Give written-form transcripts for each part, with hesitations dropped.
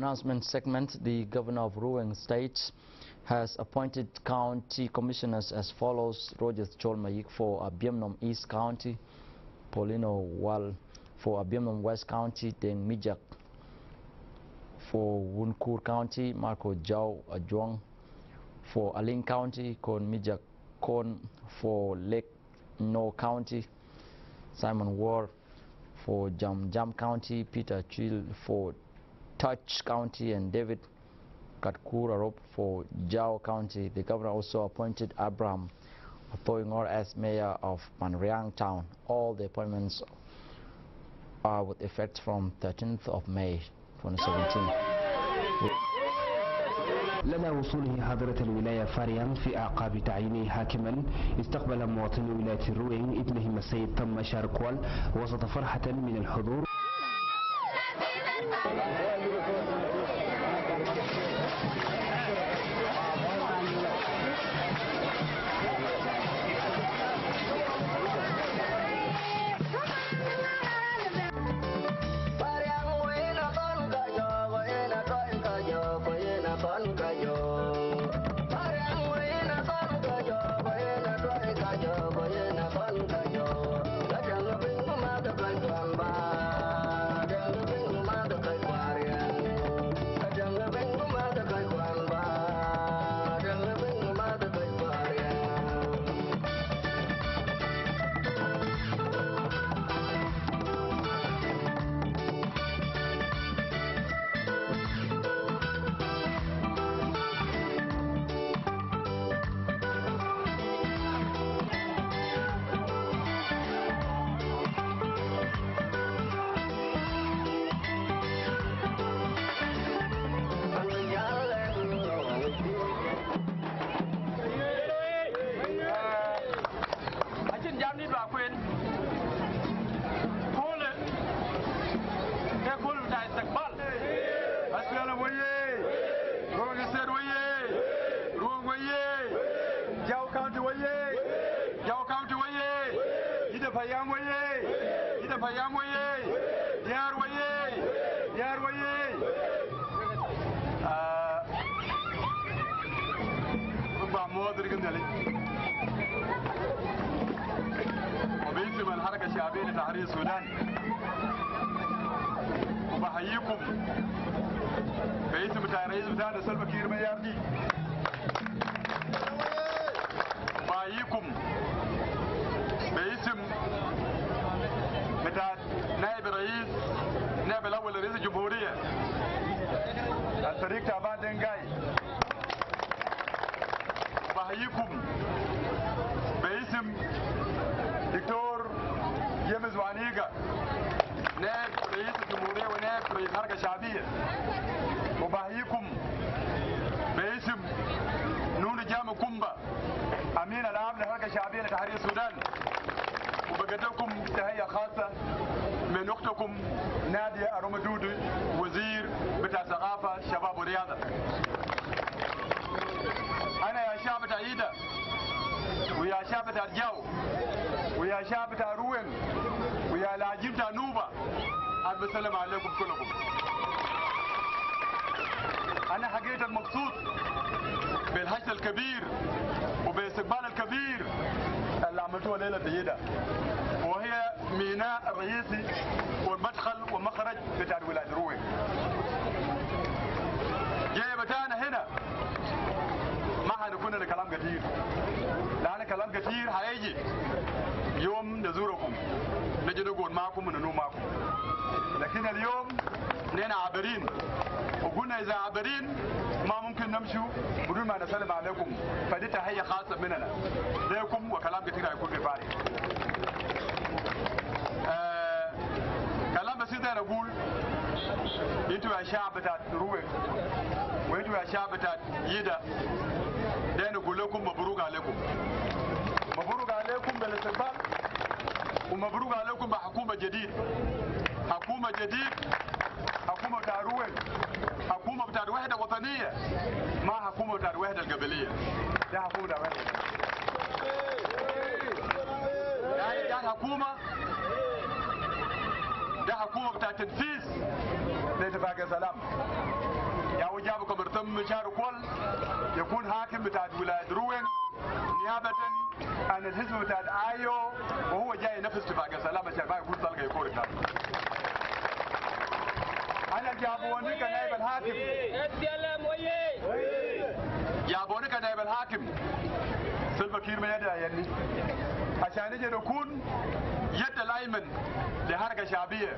announcement segment, the governor of Ruang State has appointed county commissioners as follows: Roger Cholmayik for Abiemnom East County, Paulino Wal for Abiemnom West County, Deng Mijak for Wunkur County, Marco Jau Ajong for Aling County, Kon Mijak Kon for Lake No County, Simon Ward for Jam County, Peter Chil for Touch County, and David Katkurarop for Jau County. The governor also appointed Abraham Toingor as mayor of Panriang Town. All the appointments are with effect from 13th of May 2017. لدى وصوله حضرة الولاية فاريان في أعقاب تعيينه حاكما، استقبل مواطني ولاية الروينغ ابنهم السيد تم شاركوال وسط فرحة من الحضور. وباسم الحركة الشعبية لتحرير السودان وبحييكم باسم الرئيس بتاعنا سلفا كير مياردي، وبحييكم باسم بتاع نائب الرئيس، نائب الأول لرئيس الجمهورية الفريق تعبان دنجاي، وبحييكم باسم دكتور جيمس وانيجا نائب رئيس الجمهورية ونائب رئيس الحركة الشعبية، وبحييكم باسم نون جامع كومبا أمين العام للحركة الشعبية لتحرير السودان، وبقدمكم تحية خاصة من أختكم نادية أرومدودو وزير بتاع ثقافة شباب ورياضة. أنا يا شعب بتاع إيدا ويا شعب بتاع الجو ويا شعب بتاع روين ويا لاجين بتاع نوبة، أنا بسلم عليكم كلكم. أنا حقيقة مبسوط بالحشد الكبير وبالاستقبال الكبير اللي عملتوه ليلة جديدة، وهي ميناء الرئيسي والمدخل والمخرج بتاع ولاية روين. جاي بتاعنا هنا ما حنكون لنا كلام كثير، لأن كلام كثير هيجي يوم نزوركم، نجي نقعد معكم وننوم معكم، لكن اليوم نحن عابرين، وقلنا إذا عابرين ما ممكن نمشوا بدون ما نسلم عليكم، فدي تحية خاصة مننا لكم، وكلام كثير هيكون كفاية. كلام بسيط أنا أقول، أنتوا يا شعب بتاع روين وأنتوا يا شعب بتاع يدا، ده نقول لكم مبروك عليكم، مبروك عليكم بالاستقبال، ومبروك عليكم بحكومة جديد، حكومة جديد، حكومة بتاع روين، حكومة بتاع الوحدة الوطنية، ما حكومة بتاع الوحدة القبلية، ده حكومة بتاع الوحدة. ده حكومة، ده حكومة بتاع تنفيذ لاتفاقية سلام. يا وجابكم مرتم شاركول يكون حاكم بتاع ولاية روين نيابة عن الحزب بتاع آيو، وهو جاي ينفذ اتفاق السلام عشان ما يكون طلقة يكون كلام. أنا جابوني كنائب الحاكم، جابوني كنائب الحاكم سلفا كير ما يدعي يعني عشان نجي نكون يد الأيمن لحركة شعبية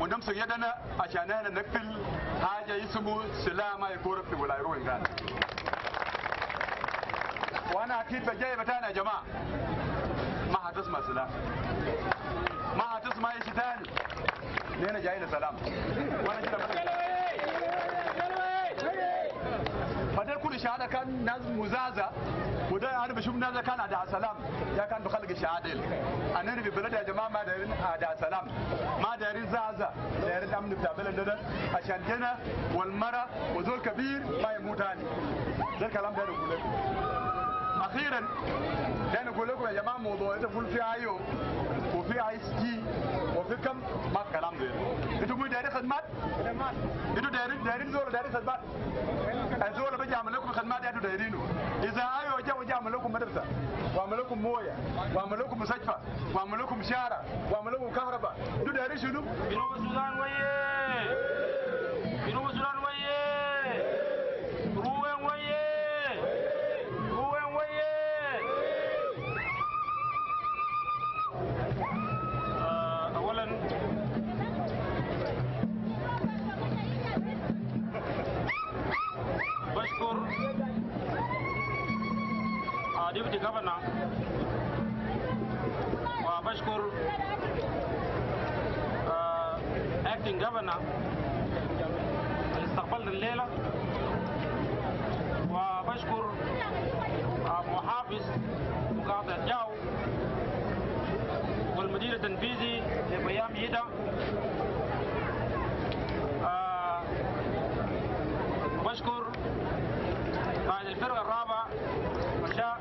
ونمسك يدنا عشان احنا نقتل حاجة اسمه سلامة يكون في ولاية روين قال. وانا اكيد بجاي بتاعنا يا جماعة ما هتسمع سلام، ما هتسمع اي شيء ثاني، لأن جايين سلام. وانا كده فده كل شهادة كان ناس مزازة، وده انا بشوف ناس كان اداء سلام يا كان بخلق الشهاده انا في بلد يا جماعه ما دايرين اداء سلام، ما دايرين زازة، دايرين الامن بتاع بلد ده عشان جنا والمرأة وزول كبير ما يموت ثاني. ده الكلام ده نقول لكم. اخيرا ده نقول لكم يا جماعه موضوع يدخل في ايو وفي اي اس تي وفي كم ما الكلام ده. انتوا دايرين خدمات؟ انتوا دايرين زول دايرين خدمات. الزول بيجي يعمل لكم خدمات انتوا دايرينه. اذا ايو جا يعمل لكم مدرسه واعمل لكم مويه واعمل لكم مستشفى واعمل لكم شارع واعمل لكم كهرباء، انتوا دايرين شنو؟ جنوب السودان ويه، جنوب السودان ويه، روين ويه، روين ويه. اولا بشكر ديبتي جفرنر وبشكر اكتنج جفرنر اللي استقبلنا الليله، وبشكر محافظ مقاطعة الجو والمدير التنفيذي لبيام يدا، وبشكر قائد الفرقة الرابع مشاء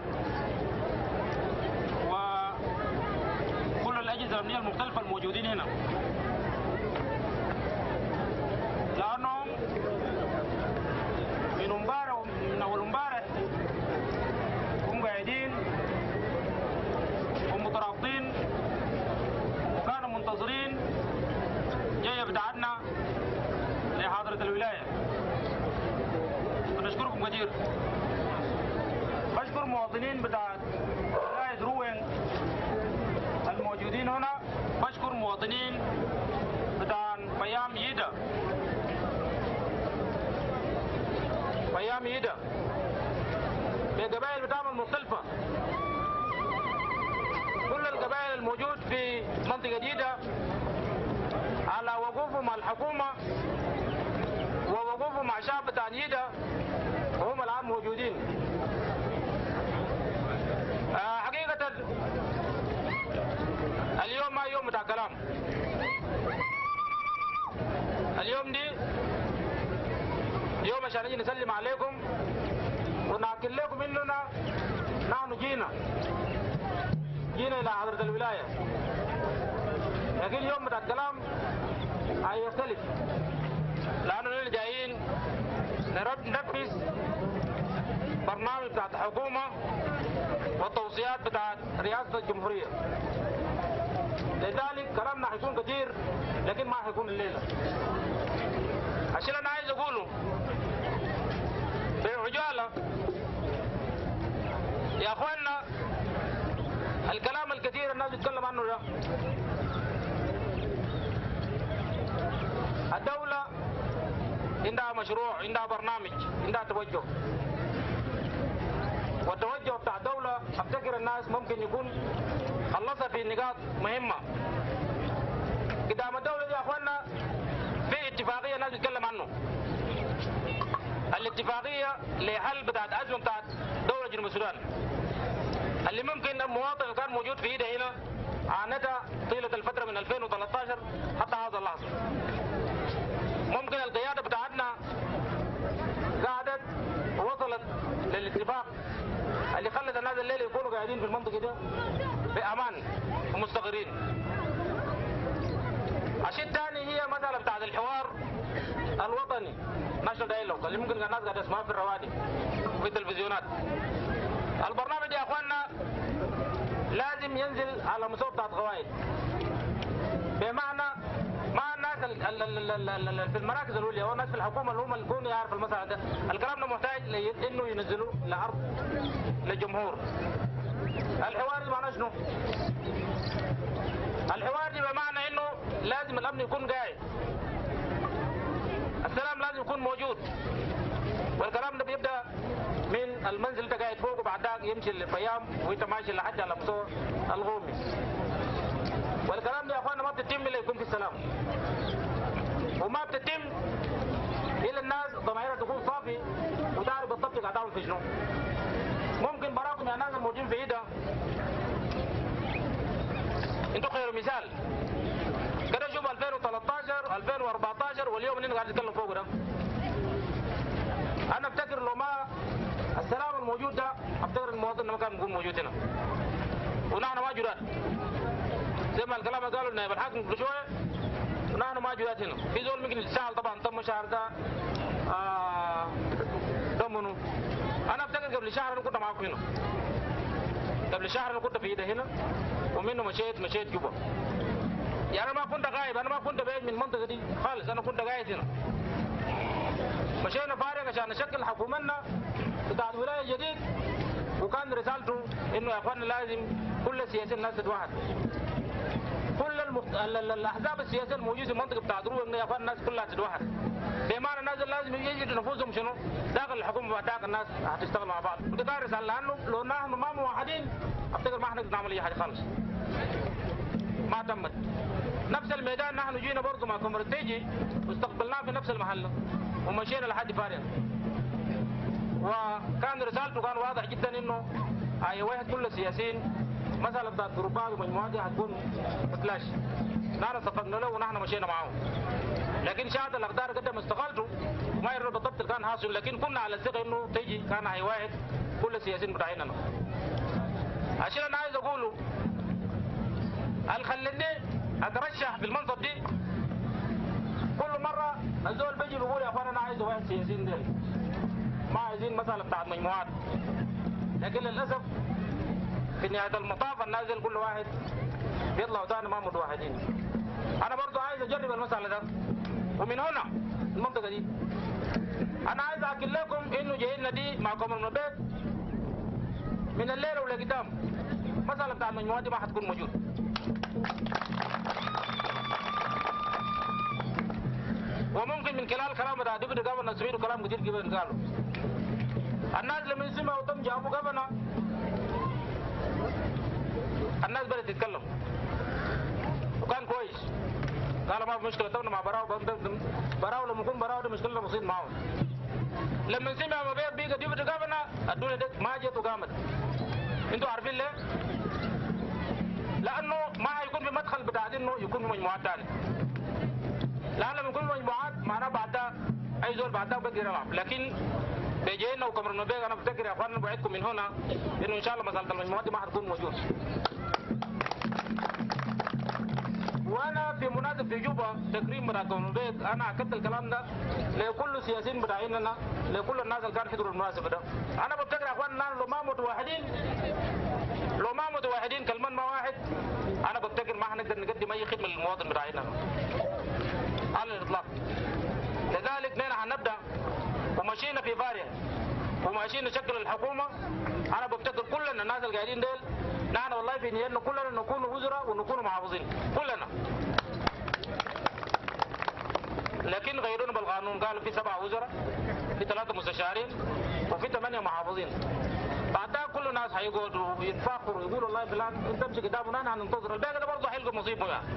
وكل الأجهزة الأمنية المختلفة الموجودين هنا، لأنهم من أول امبارح هم قاعدين ومترابطين وكانوا منتظرين جاي بتاعتنا لحاضرة الولاية. ونشكركم كثير. بشكر مواطنين بتاع ولاية روين الموجودين هنا، بشكر مواطنين بتاع بيام يدا، بيام يدا بالقبائل بتاعهم المختلفة، كل القبائل الموجود في منطقة جديدة على وقوفهم مع الحكومة ووقوفهم مع شعب بتاع يدا، وهم الآن موجودين. حقيقة اليوم ما يوم بتاع كلام، اليوم دي يوم عشان نجي نسلم عليكم ونأكد لكم اننا نحن جينا الى حضرة الولاية، لكن يوم بتاع الكلام هيختلف، لاننا جايين ننفذ برنامج بتاعت الحكومة والتوصيات بتاعت رئاسة الجمهورية. لذلك كلامنا حيكون كثير لكن ما حيكون الليلة. الشيء اللي انا عايز اقوله بعجالة يا اخواننا، الكلام الكثير الناس بتتكلم عنه ده، الدولة عندها مشروع، عندها برنامج، عندها توجه، والتوجه بتاع الدولة افتكر الناس ممكن يكون خلصها في نقاط مهمة. قدام الدولة دي يا اخواننا في اتفاقية الناس بتتكلم عنه، الاتفاقية لحل بتاعت أزمة بتاعت دولة جنوب السودان، اللي ممكن المواطن اللي كان موجود في ايده هنا عانتها طيلة الفترة من 2013 حتى هذا اللحظة. ممكن القيادة بتاعتنا قعدت ووصلت للاتفاق اللي خلت الناس الليلة يكونوا قاعدين في المنطقة دي بأمان ومستقرين. الشيء الثاني هي مسألة بتاعت الحوار الوطني ناشونال دايلوج اللي ممكن الناس قاعده تسمعها في الروادي وفي التلفزيونات. البرنامج يا اخواننا لازم ينزل على مستوى بتاع قواعد، بمعنى مع الناس في المراكز العليا والناس في الحكومه اللي هم اللي يكونوا يعرفوا المسألة ده. الكلام ده محتاج انه ينزلوه لعرض للجمهور. الحوار دي معناه شنو؟ الحوار دي بمعنى انه لازم الامن يكون قاعد، السلام لازم يكون موجود، والكلام ده بيبدا من المنزل اللي انت قاعد فوق وبعد ذاك يمشي للفيام وانت ماشي لحد على مستوى الغومي. والكلام ده يا اخوانا ما بتتم الا يكون في سلام، وما بتتم الا الناس ضميرها تكون صافي وتعرف بالضبط قاعد تعمل في شنو. ممكن براكم يا ناس الموجودين في ايدها انتوا خير مثال كده، شوف 2013 2014 واليوم اللي قاعد نتكلم فوق ده. انا افتكر لو ما السلام الموجود ده افتكر المواطن ما كان يكون موجود هنا، ونحن ما جرات زي ما الكلام قالوا نائب الحاكم قبل شويه، ونحن ما جرات هنا. في زول ممكن يتساءل طبعا تم شهر ده منو؟ انا افتكر قبل شهر انا كنت معاكم هنا، قبل شهر انا كنت في ايده هنا، ومنه مشيت جوبا. يعني انا ما كنت غايب، انا ما كنت بعيد من المنطقه دي خالص، انا كنت قاعد هنا. مشينا فارغ عشان نشكل حكومتنا بتاع الولايه الجديد، وكان رسالته انه يا اخوانا لازم كل السياسيين الناس تتوحد. كل الاحزاب السياسيه الموجوده في المنطقه بتاعت روينج يا اخوانا الناس كلها تتوحد، بمعنى الناس لازم يجدوا نفوسهم شنو؟ داخل الحكومه بتاعت الناس هتشتغل مع بعض. ودي كان رساله، لانه لو نحن ما موحدين افتكر ما حنقدر نعمل اي حاجه خالص. ما تمت. نفس الميدان نحن جينا برضه مع كومرتيجي واستقبلناه في نفس المحل ومشينا لحد فارغ. وكان رسالته كان واضح جدا انه اي واحد كل السياسيين مساله بتاعت جروبات ومجموعات دي هتكون بتلاش. نحن صفقنا له ونحن مشينا معاهم. لكن شهاده الاقدار قدم استقالته وما يعرف بالضبط اللي كان حاصل، لكن كنا على الثقه انه تيجي كان اي واحد كل السياسيين بتاعيننا. عشان انا عايز اقوله اللي خلتني اترشح في المنصب دي كل مره الزول بيجي بيقول يا اخوان انا عايز واحد سياسيين ديل، ما عايزين مساله بتاعت مجموعات. لكن للاسف في نهايه المطاف الناس كل واحد بيطلعوا ثاني ما متوحدين. انا برضو عايز اجرب المساله ده، ومن هنا المنطقه دي انا عايز احكي لكم انه جايين دي مع كومر البيت من الليله ولقدام مساله بتاع المجموعات دي ما حتكون موجود. وممكن من خلال كلام بتاع ديبيتي جفرنر سمعوا كلام كتير قبل قالوا. الناس لما يسمعوا تم جابوا جفرنر الناس بدأت تتكلم وكان كويس. قالوا ما في مشكله تمنا مع براو لما يكون براو ده مشكله بسيط معهم. لما سمعوا بيجا ديبيتي جفرنر الدنيا دي ما جت وقامت. انتوا عارفين ليه؟ لانه ما هيكون في مدخل بتاع انه يكون في مجموعات ثانيه. لان لما يكون مجموعات معناه بعدها اي زول بعدها بيقدر يلعب، لكن بيجينا وكمرنا بيجا انا بفتكر يا اخواننا بوعدكم من هنا انه ان شاء الله مساله المجموعات دي ما حتكون موجود. وانا في مناسبه في جوبا تكريم بتاع كمرنا بيجا انا اكدت الكلام ده لكل السياسيين بتاعيننا، لكل الناس اللي كانوا يحضروا المناسبه ده. انا بفتكر يا اخواننا لو ما متوحدين كلمان ما واحد انا بفتكر ما حنقدر نقدم اي خدمه للمواطن بتاعنا على الاطلاق. لذلك نحن حنبدا ومشينا في فارغ وماشيين نشكل الحكومه. انا بفتكر كلنا الناس اللي قاعدين ديل نحن والله في نيتنا كلنا نكون وزراء ونكون محافظين كلنا. لكن غيرونا بالقانون قالوا في 7 وزراء، في 3 مستشارين، وفي 8 محافظين. بعدها كل الناس هيقعدوا ويتفاخروا ويقولوا والله فلان انت امشي قدامنا احنا هننتظر، الباقي ده برضه هيلقى نصيبه يعني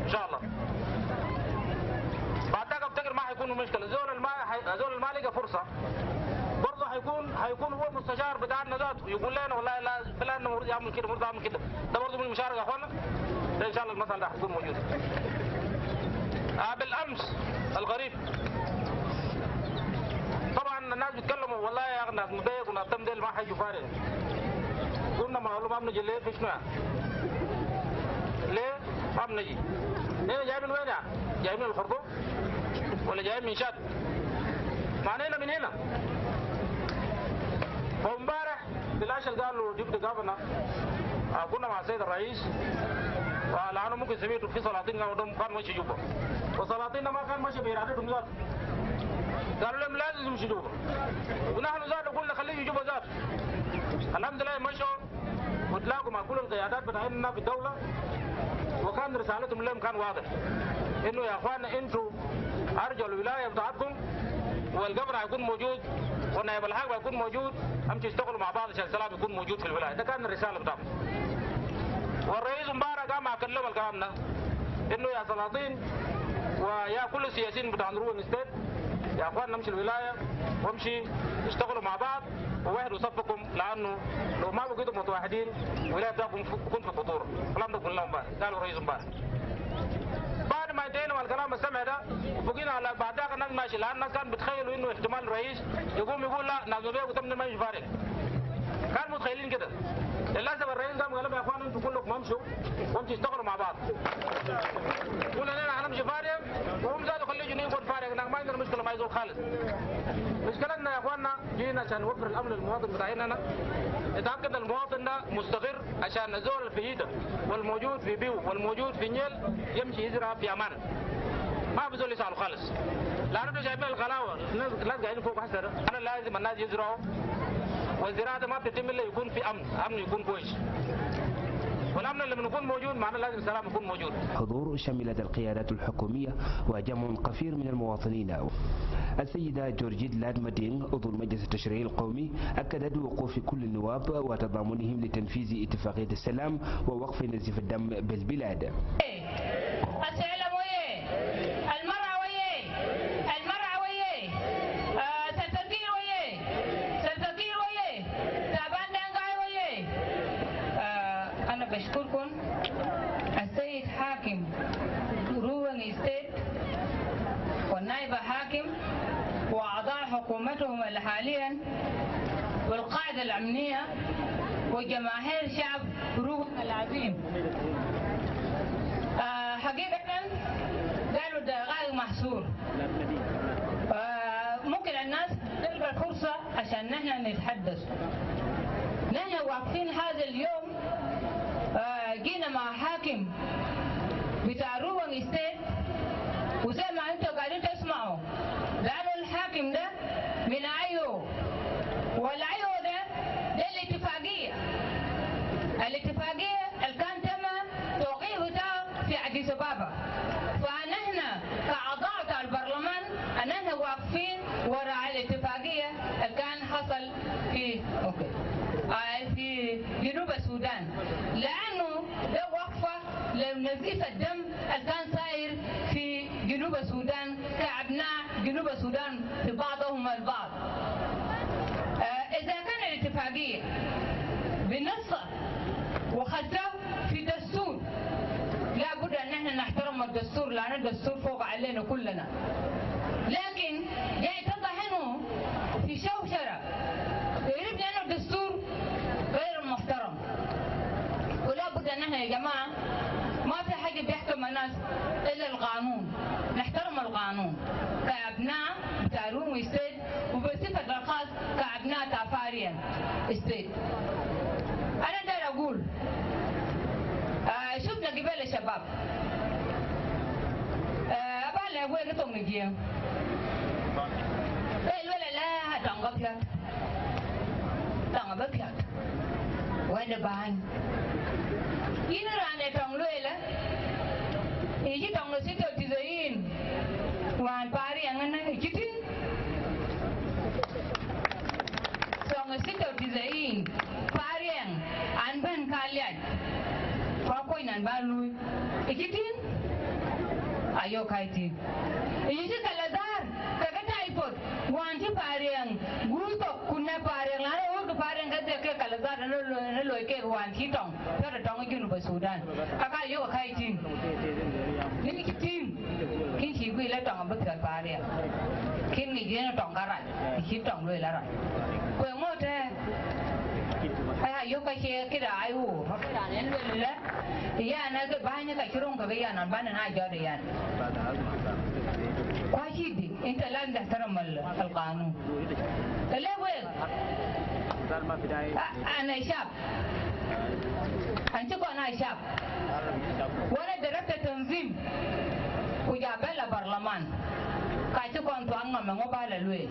ان شاء الله. بعدها افتكر ما هيكون مشكله، زول المالي فرصه برضه هيكون هو المستشار بتاعنا ذاته يقول لنا والله لا فلان المفروض يعمل كده المفروض يعمل كده، ده برضه من المشاركه يا اخوانا. ان شاء الله المسألة ده هتكون موجوده. بالامس الغريب طبعا الناس بيتكلموا والله يا اخي ناس مضايق وناس تم ديل ما حيجوا فارغ. قلنا ما بنجي ليه في شنو؟ ليه ما بنجي؟ ليه جاي من وين يعني؟ جاي من الخرطوم؟ ولا جايين من شاد معنانا من هنا. فامبارح بالاشل قالوا جبت جافنا كنا مع السيد الرئيس لانه ممكن سمعتوا في سلاطين كان ماشي جوبا وسلاطين ما كان ماشي بارادتهم ذات قالوا لهم لازم يمشي جوبا ونحن ذات قلنا خليه جوبا ذات. الحمد لله مشوا وتلاقوا مع كل القيادات بتاعتنا في الدوله وكان رسالتهم لهم كان واضح انه يا اخواننا انتوا ارجوا الولايه بتاعتكم والقبر هيكون موجود والنائب الحاج هيكون موجود امشي اشتغلوا مع بعض عشان السلام يكون موجود في الولايه. ده كان الرساله بتاعهم. والرئيس امبارح قام كلم الكلام ده انه يا سلاطين ويا كل السياسيين بتاع روينج ستيت يا اخوان نمشي الولايه وامشي اشتغلوا مع بعض ووحدوا صفكم لانه لو ما بقيتوا متوحدين الولايه بتاعكم تكون في خطوره. الكلام ده قلناه امبارح قالوا الرئيس امبارح. بعد ما انتهينا من الكلام السمع ده وبقينا على بعدها الناس ماشي لان الناس كانوا بتخيلوا انه احتمال الرئيس يقوم يقول لا ناس بيقوا تم ما يفارق. كانوا متخيلين كده. للاسف الرئيس قام قال لهم يا اخوان انتم كلكم امشوا وامشوا اشتغلوا مع بعض. قلنا لنا هنمشي فارغ وهم زادوا خليه يجوا يكون فارغ ما عندنا مشكله ما يزول خالص. مشكلتنا يا اخواننا جينا عشان نوفر الامن للمواطن بتاعنا نتاكد المواطن ده مستقر عشان الزول اللي في ايده والموجود في بيو والموجود في نيل يمشي يزرع في امان. ما بزول يسالوا خالص. لانه انتوا شايفين الغلاوه الناس قاعدين فوق حسر انا لازم الناس يزرعوا والزراعه ما بتتم الا يكون في امن يكون كويس. والامن لما يكون موجود معناه لازم السلام يكون موجود. حضور شملت القيادات الحكومية وجمع كثير من المواطنين. السيدة جورجيت لادمدين عضو المجلس التشريعي القومي أكدت وقوف كل النواب وتضامنهم لتنفيذ اتفاقية السلام ووقف نزيف الدم بالبلاد. بشكركم السيد حاكم روينج ستيت والنائب حاكم وأعضاء حكومتهم حاليا والقاعدة الأمنية وجماهير شعب روينج العظيم. حقيقة قالوا ده غير محصور. ممكن الناس تلقى فرصة عشان نحن نتحدث. نحن واقفين هذا اليوم جينا مع حاكم بتاع روينج ستيت وزي ما انتوا قاعدين تسمعوا لانه الحاكم ده من ايو والايو ده الاتفاقيه اللي كان تم توقيع بتاعه في اديس ابابا. فنحن كاعضاء بتاع البرلمان نحن واقفين وراء الاتفاقيه اللي كان حصل في في جنوب السودان لانه ده وقفه لنزيف الدم اللي كان صاير في جنوب السودان كابناء جنوب السودان في بعضهم البعض. اذا كان الاتفاقيه بنصها وخدته في دستور لابد ان احنا نحترم الدستور لان الدستور فوق علينا كلنا. لكن جاي تضح انه في شوشره يقرب لانه الدستور غير محترم. ولا بد ان احنا يا جماعه ما في حاجه بيحكم الناس الا القانون. نحترم القانون كابناء بتاع روينج ستيت وبصفه الخاص كابناء بتاع فاريان ستيت. انا داير اقول شفنا قبل الشباب ابالي ابوي قطعوا نجيم ولا لا تنقفلت بكلات وين بان ينران تونلويلا يجي تونلو سيتو تزين وان باري أنا يجتين تونلو سيتو تزين باري أن بان كاليان فاكوي نان بالو يجتين ayo kaiti yiji kalazar kaga typhoid wanti pareng guto kunna pareng la o pareng ga ke kalazar no lo ke wanti tong tara tong ginu ba Sudan kaka yo kaiti ni kitin kin chi gui la tong ba ka pareng kin ni gena tong garan ki tong lo la ra ko ngote yo ka ke da ayu da ne la ya na ga banya ka kirong ka ga ya nan bana na ja da ya كواشيدي انت لازم تحترم القانون. لا وين انا شاب انت انا شاب وانا دربت تنظيم وجابل برلمان كايتو كنت انا ما بالا لوي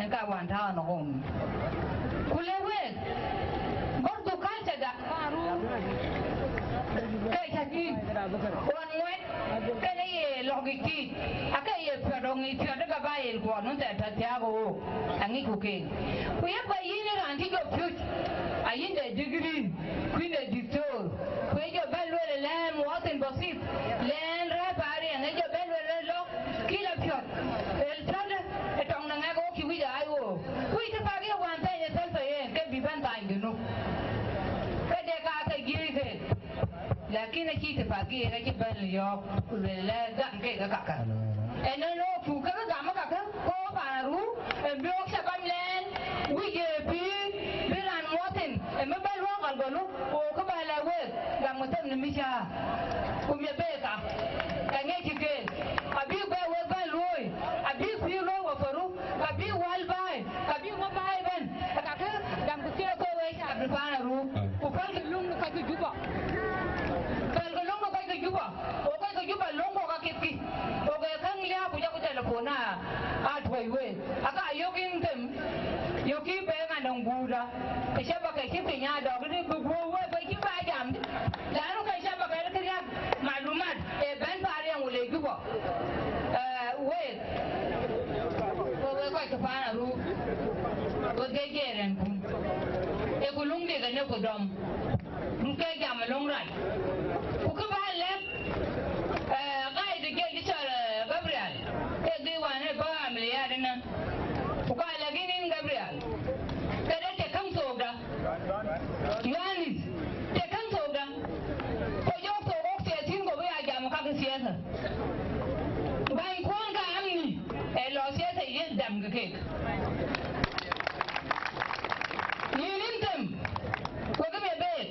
ان كا وان تا نقوم كل وين برضو كانت دا كايتي وان وين كان هي لوجيكي اكاي بيرونغي بيرغا بايل كو نون تا تياغو اني كوكين ويا بايين راندي جو فيوت اين دا ديغري كوين دا دكتور ويجا بالو لان مواطن بسيط لان راباري انا جو بالو لو كيلا فيوت التاده اتون نغاغو كي ويجا ايو ويجا باغي وانتا يسلفا ين كبيبان تايندنو كده كاكا جيري لكن كي تفاقي لكن باليوم لا دام كده كاكا انا لو فوكا دام كاكا هو بارو بيوك شباب لين ويجي بيران موتن ما بالو قالوا وكبالا ويك دام متن مشا كم يبيكا كان يجي كده ابي باي بالوي ابي بيرو وفرو ابي والباي ابي ما باي بن كاكا دام كده كوي شاب بارو وفرق لون كاكا جوبا juba okai ko juba longo ka kipki okai kang lia puja ko telefona atwai we aka yokin tem yoki be ngandong buda ke shaba ke kipi nya do ni bu we be ki ba jam la no ke shaba ke kriya malumat e ben pare ang ule juba we ko ka pana ru ko ge geren e ko lungde ga ne ko dom ke jam long rai ko ka ba le قائد الجيش جبريل ديوان بقى مليارنا وقال لقيني جبريل كده تكم صودا يعني تكم صودا وجوك صوك سياسين قبل أجامع كذا سياسة وبين كون كأمني لو سياسة يزدم كيك ينتم وكم يبيت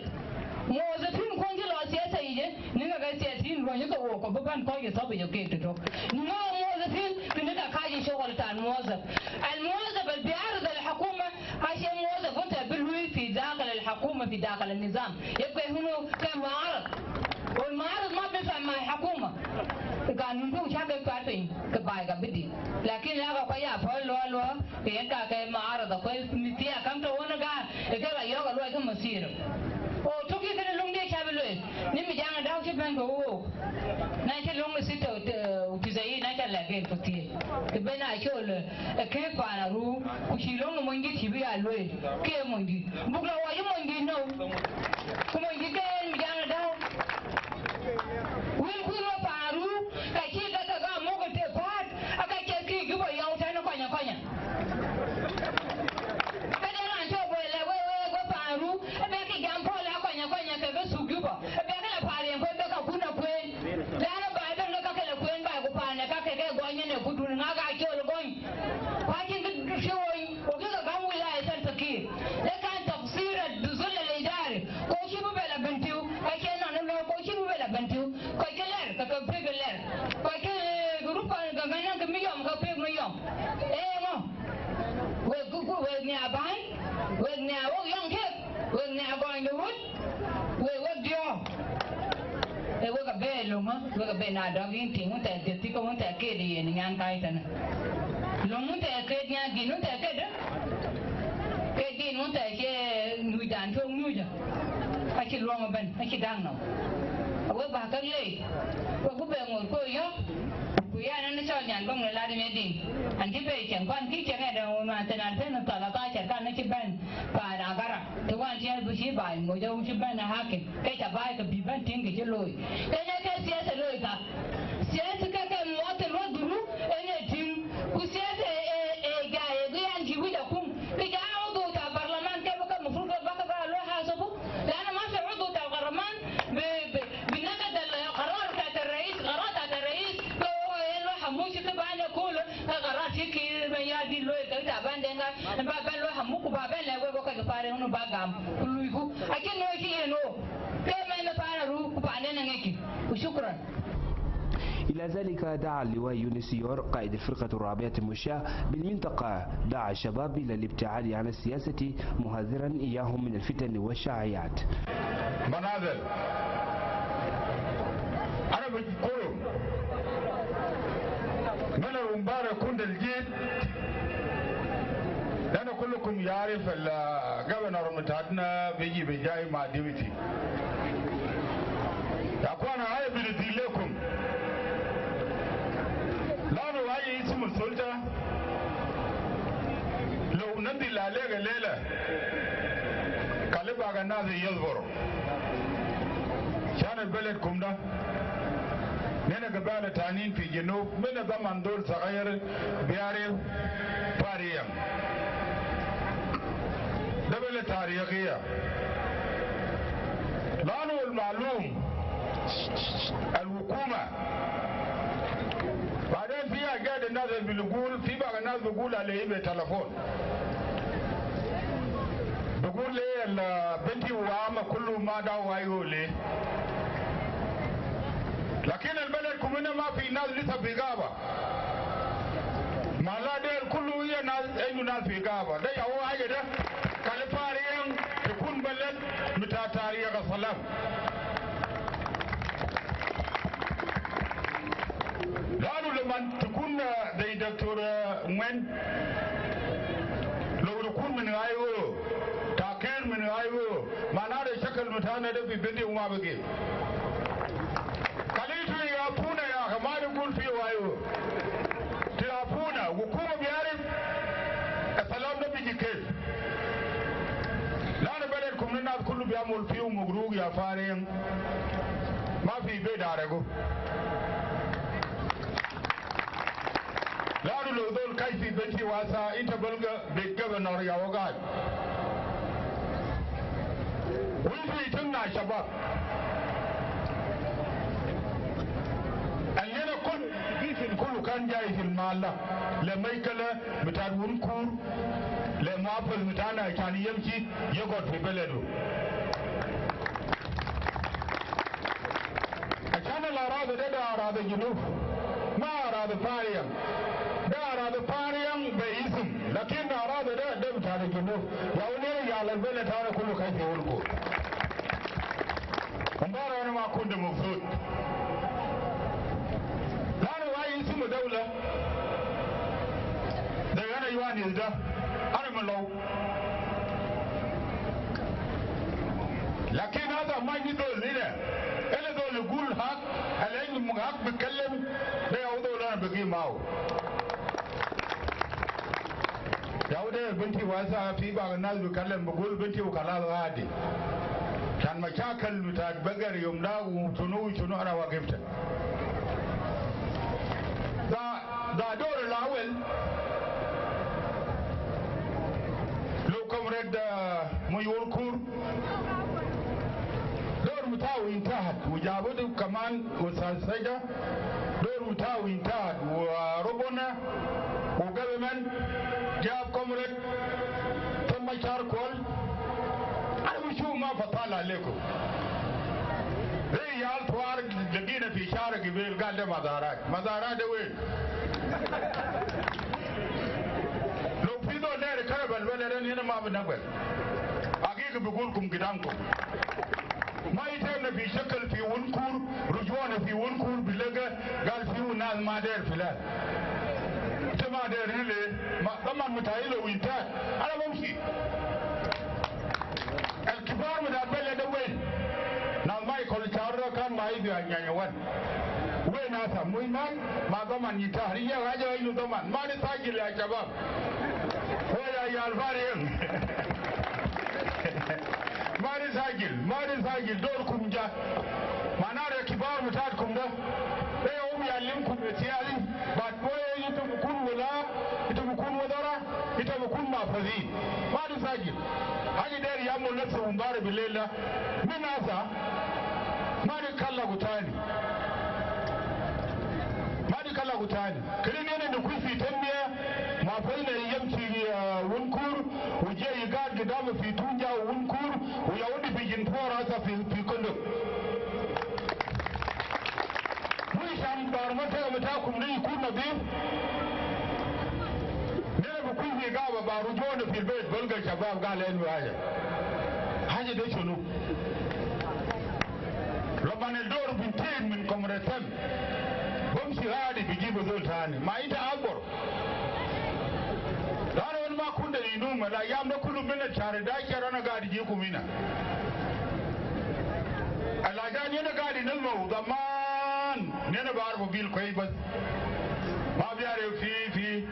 موظفين كونجي لو سياسة يجي نيجا سياسيين روحي كوو كببان كوي صوب يوكيت تو نيجا موظفين كنيجا كاجي شغل تاع الموظف اللي بيعرض الحكومة عشان موظف وانت بالوي في داخل الحكومة في داخل النظام يبقى هنا كمعارض والمعارض ما بيفهم مع الحكومة كان نقول شاكل كارتين كباي كبدي لكن لا كويا فلو كينكا كمعارض كوي متيا كم تو وانا كا يوغا لو كم مسير o toki kana longde chabelo nimi janga daw ci bango o na ci long sito utizai na ta lage foti ke bena chol ke pana ru ku ci long mo ngi ci bi alo ke mo ngi bugla wa yo mo ngi no ko mo ngi ke mi janga daw wil ku ro paru ka ci ga mo ko te pat aka ke ki gibo yaw ta no kwanya kwanya kada ran to bo le we go paru be ki gampo kwanya kebe suguba ebe la pale ko be ka kuna kwen dana ba be ka kele kwen ba ko pane ka keke gonye ne kudu nga ga kyol gon kwakin du shoyi o ga ga mu la ita taki le kan tafsir ad-duzul al-idari ko shi bu bela bantiu ka kenan no ko shi bu bela bantiu ko keler ka ko pe keler ko ke grupa ga ganan ka miyom ka pe miyom mo we ni abai we ni awo yong ke we ni abai no wood we dio e we ka bello ma we ka be na do gin ti mun ta ti ko mun ta ke di ni ngan kai tan lo mun ta ke nya gi nun ta ke de ke di mun ta ke nu dan thong nu ja a ki lo ma ben a ki dang no we ba ka le we ku be ngor ko yo ku ya na cho nyan bang la di me ding an ki be chen kwan ki chen e de ma ta na pe na ta la ta cha kan na ki ben pa na gara to wan ti bu shi ba mo jo shi ben na hakin kai ta ba ka bi ben tin ki loi kai na ka siyasa loi ka siyasa ka ka mo ta lo duru ene tin ku siyasa ga an ji wi da kum ki ga audu ta parlament ke ba ka mu furu ba ka lo hasabu lana ma fi audu ta parlament بنقد القرار بتاعت الرئيس قرارات بتاعت الرئيس لو حموش تبعنا كله قرارات هيك بيادي لو تعبان دينا بابان لو حموك بابان لا وي بوكا فاري هنا باغام كله يكو اكيد نو شيء نو كما نفعل رو بعدين نحكي وشكرا إلى ذلك دعا اللواء يونس يور قائد الفرقة الرابعة المشاة بالمنطقة دعا الشباب إلى الابتعاد عن السياسة مهذرا إياهم من الفتن والشائعات. منازل أنا بقول من المبارك كنت الجيد لأن كلكم يعرف الجبنر متاعنا بيجي بجاي مع ديمتي أكون هاي بلدي لكم لأنه هاي اسم السلطة لو ندل عليك الليلة قلبك الناس يصبروا شان البلدكم ده نحن قبائل تانيين في جنوب من زمن دول صغير بيعرف فاريا ده بلد تاريخية لأنه المعلوم الحكومة بعدين فيها قاعد الناس اللي بيقول في بعض الناس بيقول عليه بالتلفون بقول لي بنتي وعامة كله ما دعوا يقول لي لكن البلد كمنا ما في ناس لسه في غابة ما لا دير كله هي ناس أي ناس في غابة ده هو حاجة ده كالفاريان تكون بلد متى تاريخ السلام لأنه لما تكون زي دكتور من لو تكون من غايو تأكيد من غايو ما نرى شكل متانا ده في بنتي وما بقي كليتو يابونا يا ما نقول في غايو تيابونا وكوما بيعرف السلام ده بيجي كيف لأن بلدكم الناس كله بيعمل فيه مغروق يا فارين ما في بيت عرقو لأنه لو دول كيفي بنتي واسا انت بلغة بالجبنر يا وقال ويفي تمنع شباب أننا كل كان جاي في المالة لما يكلا متعدون كور لما أفضل متعنا كان يمشي يقعد في بلده عشان الأراضي ده أراضي جنوب ما أراضي فاريا ده أراضي فاريا باسم لكن أراضي ده بتاع الجنوب يا ولي على البلد هذا كله كيف يقولكم مبارا أنا ما كنت مبسوط لأنه هاي اسم دولة ده أنا يوانيز ده أنا ملو لكن هذا ما يدول هنا إلا دول يقول حق العلم من حق بيتكلم ده يعودوا لنا بقي معه يعودوا بنتي واسا في بعض الناس بيتكلم بقول بنتي وخلاص غادي كان مشاكل بتاعت بقر يوم ده وشنو أنا وقفت ده دور الأول لو كمرد ميول كور دور متاوي انتهت وجابته كمان وساسجة دور متاوي انتهت وربنا وقبل جاب كمرد ثم شاركول أنا بشوف ما فطال عليكم ريال توارق لقينا في شارع قبيل قال ده مزارات وين لو في دول نير كرب البلد هنا ما بنقبل حقيقة بقولكم قدامكم ما يتمنى في شكل في ونكور رجوانا في ونكور بلقى قال فيه ناس ما دير فلان انت ما دير ليه طبعا متهيله وينتهى انا بمشي الكبار من البلد وين ناس ما يقول شارع كان ما يبي يعني وين ناسا مهمان ما ضمن يتهريه حاجه انه ضمن ما نساجل يا شباب ويا الفارين ما نساجل دوركم جا ما نرى كبار متاعكم ده هم يعلمكم السياسي بعد بويه انتم بكون ولا انتم بكون وزراء انتم بكون محافظين ما نساجل حاجه داير يعمل نفسه مبارك بالليل ده من ناسا ما نتكلم تاني kala gutani kiri ne da kufi tanniya ma faina yamci wunkur wuje yigar gida ma fi tunja wunkur ya wudi bigin fora ta fi kondo mun شام دارمته متاكم لي يكون نظيف نبي كل في قابة بارجون في البيت بلقى شباب قال إنه حاجة ده شنو لما ندور بنتين من كمرتم بمشي هادي بيجيبوا ذول ثاني ما انت اكبر انا ما كنت ينوم الايام ده كله من الشهر دايشر انا قاعد يجيكم هنا الاجانب انا قاعد ينمو زمان انا بعرف بيل كويس بس ما بيعرف في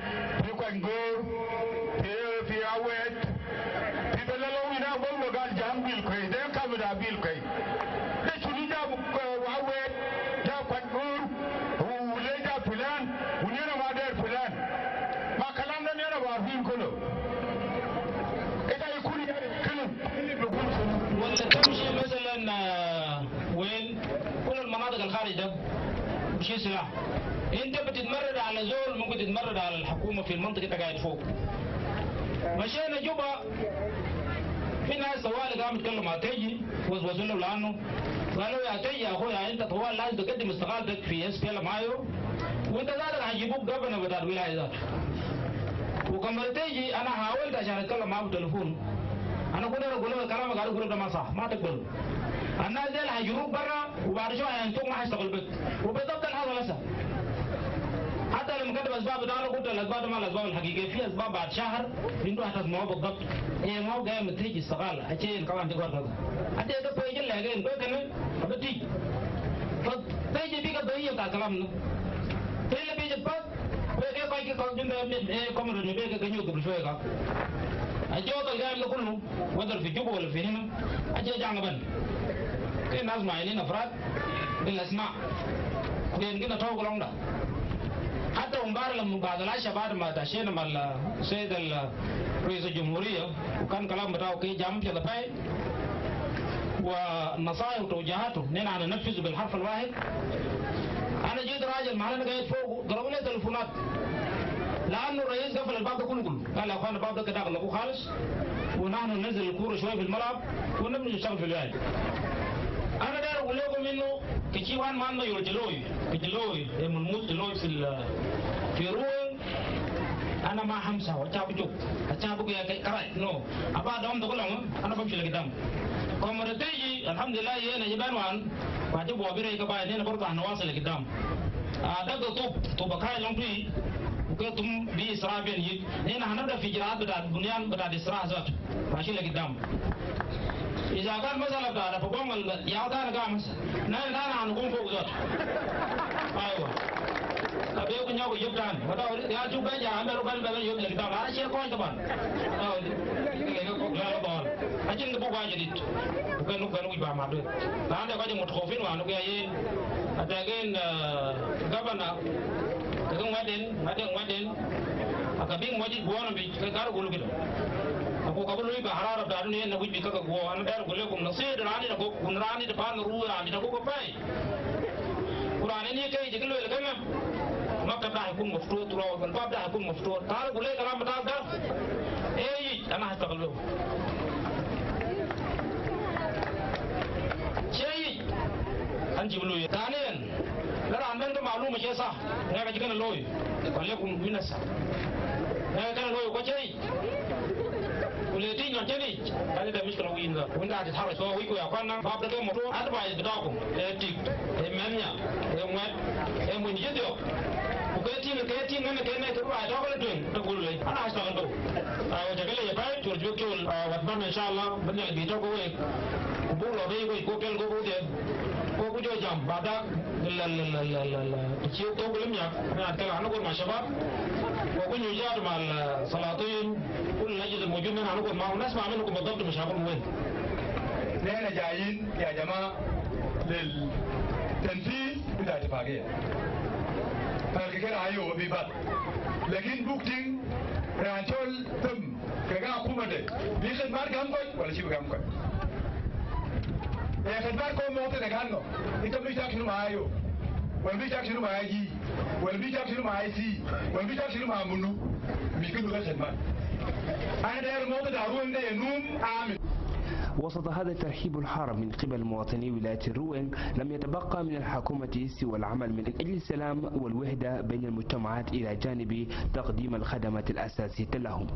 كونغور في اويت في بلالو هنا بقول قال جام بيل كويس ده كامل بيل كويس ده شنو جاب اويت جاب كونغور وليه جاب فلان ونينا ما داير فلان ما كلام ده نينا بعرفين كله اذا يكون كلام بيقول وانت تمشي مثلا وين كل المناطق الخارج ده مشي سلاح انت بتتمرد على زول ممكن تتمرد على الحكومه في المنطقه اللي قاعد فوق. مشينا جوبا في ناس طوال قاموا يتكلموا تيجي وزوزوا له لانه قالوا يا تيجي يا اخويا انت طوال لازم تقدم استقالتك في اس بي ال مايو وانت ذاتك هيجيبوك جبنه بتاع الولايه ذاتك. وكما تيجي انا حاولت عشان اتكلم معاه بالتليفون انا كنت اقول له كلامك قاعد يقول ده ما صح ما تقبله. الناس دي هيجروك برا وبعد شويه هينتوك ما هيشتغل بك وبالضبط الحصل هسه. حتى لما كتب اسباب بتاعنا قلت الاسباب ما الاسباب الحقيقيه في اسباب بعد شهر انتوا هتسمعوها بالضبط. هي ما هو جاي من تيجي استقاله عشان كمان تقدر كذا. حتى اذا بيجي لها جاي نقول كمان بتيجي. فتيجي بيك الضيق بتاع كلامنا. تيجي بيجي بس بيجي بايك كونجندا كومر بيجي كنيو قبل شويه كا. الجوط الجاي ده كله وذر في جوبا ولا في هنا اجي جانبن. في ناس معينين افراد بالاسماء. لان كده توقع لهم ده. حتى امبارح لما بعد العشاء بعد ما تعشينا مع السيد رئيس الجمهوريه وكان كلام بتاعه كي جامع في الباي ونصائح وتوجيهاته نحن هننفذه بالحرف الواحد. انا جيت راجل معنا قاعد فوق ضربوا لي تليفونات لانه الرئيس قفل الباب ده كله قال يا اخوان الباب ده كده اغلقوه خالص ونحن ننزل الكوره شويه في الملعب ونبني نشتغل في الولايه. انا داير اقول لكم انه كشي وان ما عندنا يرجلوي كجلوي الملموس جلوي في روين انا ما همسه وتشابو جو اتشابو يا كراي نو ابا دوم ده كلهم انا بمشي لقدام. كما تيجي الحمد لله هنا جبان وان واجب وبيري كباي هنا برضه هنواصل لقدام. ده طوب كاي لونبي وكتم بإسراء بين يد هنا هنبدا في اجراءات بتاع البنيان بتاع الإسراء ذاته ماشي لقدام. إذا كان مثلا بتاع فقوم يا ده قامس نحن هنقوم فوق ذاته. أيوة. أبي يكون ياكل يبدان بدأ يا جو بيجا عملوا بال يبدأ كده هذا شيء كويس طبعا. لا طبعا. أجل نبغى جديد. وكانوا يبغى ما بده. لأن كانوا متخوفين وانو جايين. أتاكين غبنا. كذا مادين. أكابين ماجد بوانا بيكارو كله كده. Aku kabul lui bahara rab daru ni na buj bika ka go an dar gole kum nasir rani na go kun rani de pan ru rani na go ko pai qur'an ni kai jigil le kana maktab da hukum maftu tura wal bab da hukum maftu tar gole kalam bata dar ana hastaqalu shay an jiblu thaniyan lara andan da maluma shi sa na ga jigana loyi walaikum minasa na kana loyi ko shay ولكن يجري هذا ده مشكلة وينذا وإنت هتتحرك سوا ويكو يا أخوانا باب ده كم مطور أدفع بتاعكم تيك منيا من يجيو وكيتين أنا كنا تروح أشتغل دوين تقول لي أنا هشتغل دو وجعل لي باي ترجوك تقول واتمنى إن شاء الله بني البيتو كوي وبقول له بيجي كوكل كوكودي كوكودي جام بعدك تشيو تقول لي أنا أتكلم عنه كل مع شباب وكل يجار مع السلاطين كل الأجهزة الموجودة هنا هنقول معهم نسمع منكم بالضبط مش هقول وين. نحن جايين يا جماعة للتنفيذ بتاع اتفاقية. فالكثير هايو بيبات. لكن بوكتين رانشول تم كذا حكومة ده بيخد مار كم كوي ولا شيء كم كوي. يا خد مار كم موت نكانو. إنت بيجاك شنو هايو. ولا بيجاك شنو هايجي. ولا بيجاك شنو هايسي. ولا بيجاك شنو هامونو. بيكون بيجاك خد مار. وسط هذا الترحيب الحار من قبل مواطني ولاية الروينغ لم يتبقى من الحكومة سوى العمل من أجل السلام والوحدة بين المجتمعات إلى جانب تقديم الخدمات الأساسية لهم.